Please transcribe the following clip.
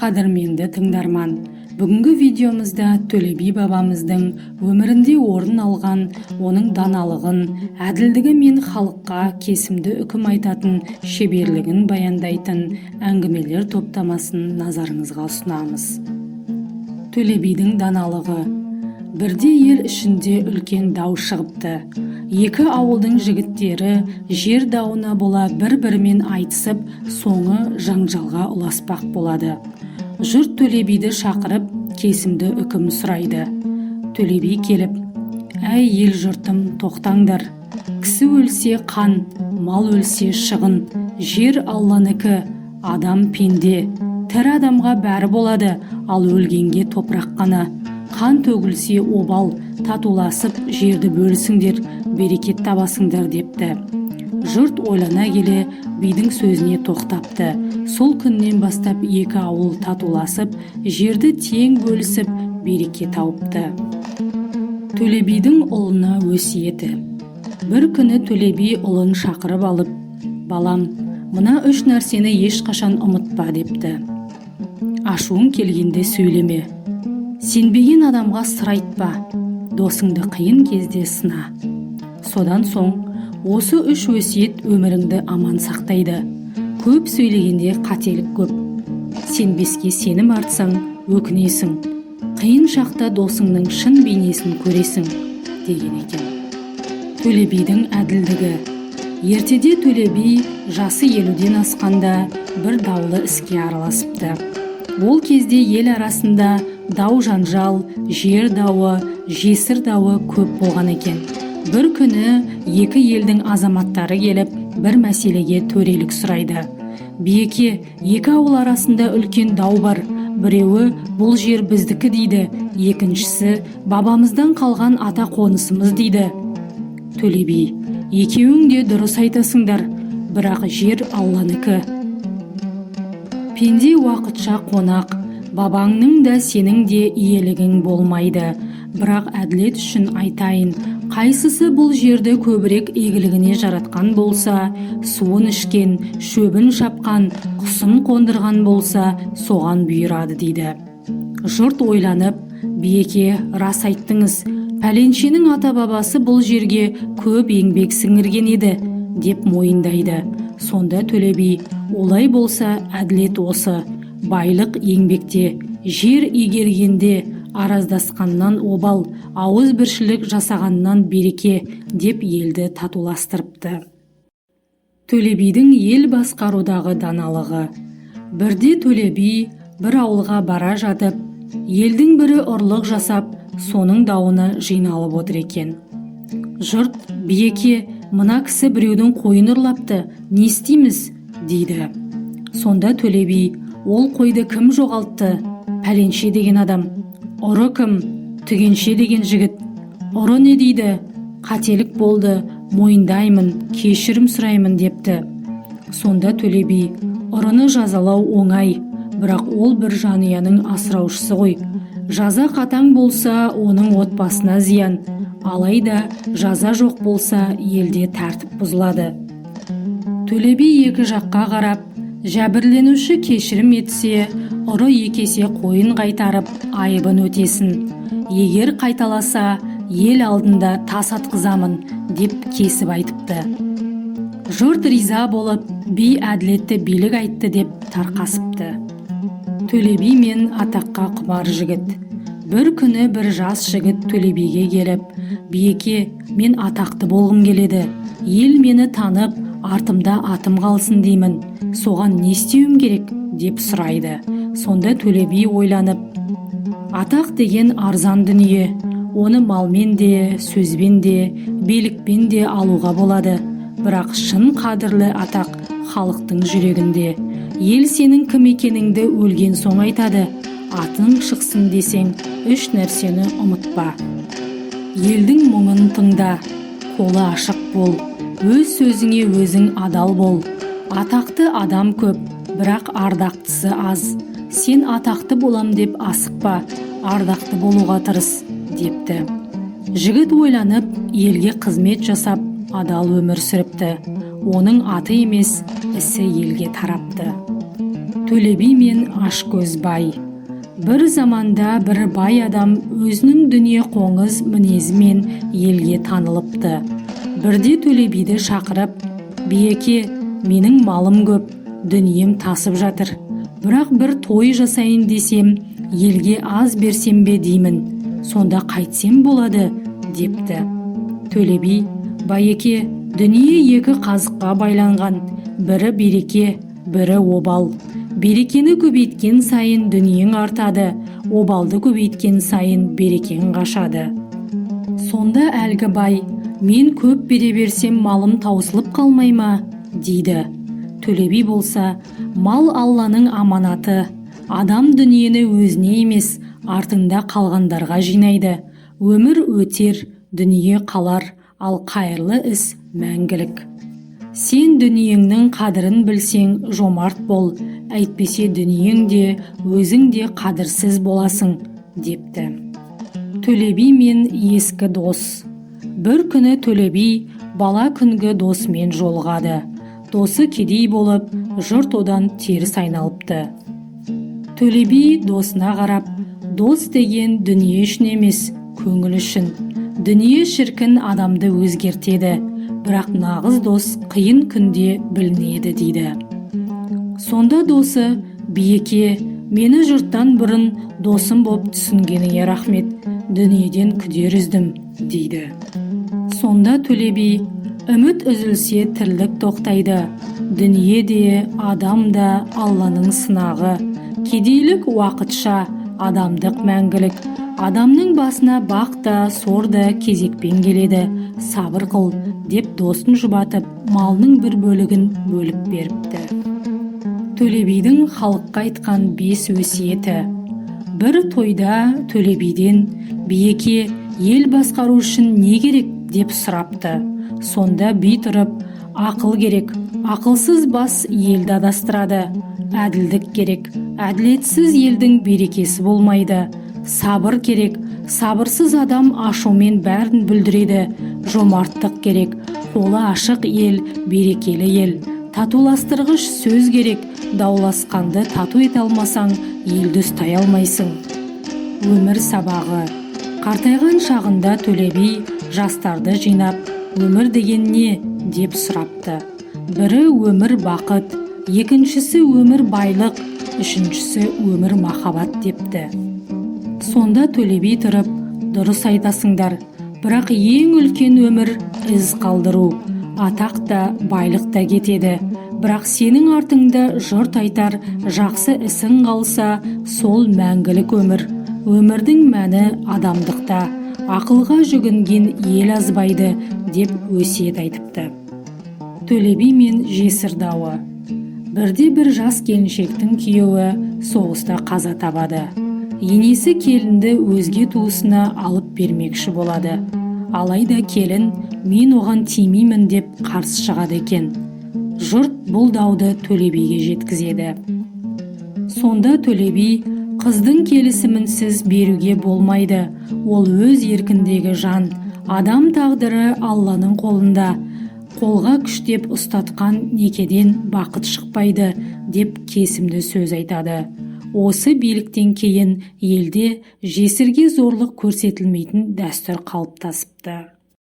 Қадірменді тыңдарман, бүгінгі видеомызда Төле би бабамыздың өмірінде орын алған, оның даналығын, әділдігі мен халыққа кесімді үкім айтатын шеберлігін баяндайтын әңгімелер топтамасын назарыңызға ұсынамыз. Төле бидің даналығы. Бірде ел ішінде үлкен дау шығыпты. Екі ауылдың жігіттері жер дауына бола бір-бірімен айтысып, соңы жаңжалға ұласпақ болады. Жұрт Төле биді шақырып, кесімді үкім сұрайды. Төле би келіп: «Әй ел жұртым, тоқтаңдар. Кісі өлсе қан, мал өлсе шығын, жер Алланікі, адам пенде. Тірі адамға бәрі болады, ал өлгенге топырақ қана. Қан төгілсе обал, татуласып жерді бөлісіңдер, берекет табасыңдар» депті. Жұрт ойлана келе бидің сөзіне тоқтапты. Сол күннен бастап екі ауыл татуласып, жерді тең бөлісіп, береке тауыпты. Төле бидің ұлына өсиеті. Бір күні Төле би ұлын шақырып алып: «Балам, мына 3 нәрсені ешқашан ұмытпа» депті. Ашуың келгенде сөйлеме. Сенбеген адамға сыр айтпа. Досыңды қиын кезде сына. Содан соң осы 3 өсиет өміріңді аман сақтайды. Көп сөйлегенде қателік көп. Сенбеске сенім артсаң, өкінесің. Қиын шақта досыңның шын бейнесін көресің, деген екен. Төле бидің әділдігі. Ертеде Төле би жасы 50-ден асқанда бір даулы іске араласыпты. Ол кезде ел арасында дау жанжал, жер дауы, жесір дауы көп болған екен. Бір күні екі елдің азаматтары келіп, бір мәселеге төрелік сұрайды. «Биеке, екі ауыл арасында үлкен дау бар. Біреуі бұл жер біздікі дейді, екіншісі бабамыздан қалған ата қонысымыз дейді». Төле би: «Екеуің де дұрыс айтасыңдар, бірақ жер Алланікі. Пенде уақытша қонақ, бабаңның да сенің де иелігің болмайды. Бірақ әділет үшін айтайын, қайсысы бұл жерді көбірек игілігіне жаратқан болса, суын ішкен, шөбін шапқан, құсын қондырған болса, соған бұйырады» дейді. Жұрт ойланып: «Биеке, рас айттыңыз. Пәленшенің ата-бабасы бұл жерге көп еңбек сіңірген еді» деп мойындайды. Сонда Төле би: «Олай болса, әділет осы. Байлық еңбекте, жер игергенде, араздасқаннан обал, ауыз біршілік жасағаннан береке» деп елді татуластырыпты. Төле бидің ел басқарудағы даналығы. Бірде Төле би бір ауылға бара жатып, елдің бірі ұрлық жасап, соның дауына жиналып отыр екен. Жұрт: «Биеке, мына кісі біреудің қойын ұрлапты, не істейміз?» дейді. Сонда Төле би: «Ол қойды кім жоғалтты?» «Пәленше деген адам». «Ұры кім?» «Түгенше деген жігіт». «Ұры не дейді?» «Қателік болды, мойындаймын, кешірім сұраймын» депті. Сонда Төле би: «Ұрыны жазалау оңай, бірақ ол бір жанұяның асыраушысы ғой. Жаза қатаң болса, оның отбасына зиян. Алайда жаза жоқ болса, елде тәртіп бұзылады». Төле би екі жаққа қарап: «Жәбірленуші кешірім етсе, ұры екесе қойын қайтарып, айыбын өтесін. Егер қайталаса, ел алдында тас атқызамын» деп кесіп айтыпты. Жұрт риза болып, би әділетті билік айтты деп тарқасыпты. Төле би мен атаққа құмар жігіт. Бір күні бір жас жігіт Төле биге келіп: «Биеке, мен атақты болғым келеді. Ел мені танып, артымда атым қалсын деймін. Соған не істеуім керек?» деп сұрайды. Сонда Төле би ойланып: «Атақ деген арзан дүние. Оны малмен де, сөзбен де, билікпен де алуға болады. Бірақ шын қадірлі атақ халықтың жүрегінде. Ел сенің кім екеніңді өлген соң айтады. Атың шықсын десең, 3 нәрсені ұмытпа. Елдің мұңын тыңда, қолы ашық бол, өз сөзіңе өзің адал бол. Атақты адам көп, бірақ ардақтысы аз. Сен атақты болам деп асықпа, ардақты болуға тырыс» депті. Жігіт ойланып, елге қызмет жасап, адал өмір сүріпті. Оның аты емес, ісі елге тарапты. Төле би мен Ашкөз бай. Бір заманда бір бай адам өзінің дүние қоңыз мінезімен елге танылыпты. Бірде Төле биді шақырып, «Биеке, менің малым көп, дүнием тасып жатыр. Бірақ бір той жасайын десем, елге аз берсем бе деймін. Сонда қайтсем болады?» депті. Төле би, «Байеке, дүние екі қазыққа байланған, бірі береке, бірі обал. Берекені көбейткен сайын дүниең артады, обалды көбейткен сайын берекең қашады». Сонда әлгі бай, «Мен көп бере берсем малым таусылып қалмай ма?» дейді. Төле би болса, «Мал Алланың аманаты. Адам дүниені өзіне емес, артында қалғандарға жинайды. Өмір өтер, дүние қалар, ал қайырлы іс мәңгілік. Сен дүниеңнің қадірін білсең, жомарт бол, әйтпесе дүниең де, өзің де қадірсіз боласың» депті. Төле би мен ескі дос. Бір күні Төле би бала күнгі досымен жолығады. Досы кедей болып, жұрт одан теріс айналыпты. Төле би досына қарап, «Дос деген дүние үшін емес, көңіл үшін. Дүние шіркін адамды өзгертеді, бірақ нағыз дос қиын күнде білінеді» дейді. Сонда досы, «Биеке, мені жұрттан бұрын досым боп түсінгеніңе рахмет, дүниеден күдер үздім» дейді. Сонда Төле би, «Үміт үзілсе тірлік тоқтайды. Дүние де, адам да Алланың сынағы. Кедейлік уақытша, адамдық мәңгілік. Адамның басына бақ та, сор да кезекпен келеді. Сабыр қыл» деп досын жұбатып, малының бір бөлігін бөліп беріпті. Төле бидің халыққа айтқан 5 өсиеті. Бір тойда Төле биден, «Биеке, ел басқару үшін не керек?» деп сұрапты. Сонда би тұрып, «Ақыл керек, ақылсыз бас елді адастырады. Әділдік керек, әділетсіз елдің берекесі болмайды. Сабыр керек, сабырсыз адам ашумен бәрін бүлдіреді. Жомарттық керек, қолы ашық ел, берекелі ел. Татуластырғыш сөз керек, дауласқанды тату ете алмасаң, елді ұстай алмайсың». Өмір сабағы. Қартайған шағында Төле би жастарды жинап, «Өмір деген не?» деп сұрапты. Бірі өмір бақыт, екіншісі өмір байлық, үшіншісі өмір махаббат депті. Сонда Төле би тұрып, «Дұрыс айтасыңдар, бірақ ең үлкен өмір із қалдыру. Атақ та, байлық та кетеді. Бірақ сенің артыңда жұрт айтар жақсы ісің қалса, сол мәңгілік өмір. Өмірдің мәні адамдықта. Ақылға жүгінген ел азбайды» деп өсиет айтыпты. Төле би мен жесір дауы. Бірде бір жас келіншектің күйеуі соғыста қаза табады. Енесі келінді өзге туысына алып бермекші болады. Алайда келін, «Мен оған тимеймін» деп қарсы шығады екен. Жұрт бұл дауды Төле биге жеткізеді. Сонда Төле би, «Қыздың келісімінсіз беруге болмайды. Ол өз еркіндегі жан. Адам тағдыры Алланың қолында. Қолға күштеп ұстатқан некеден бақыт шықпайды» деп кесімді сөз айтады. Осы биліктен кейін елде жесірге зорлық көрсетілмейтін дәстүр қалыптасыпты.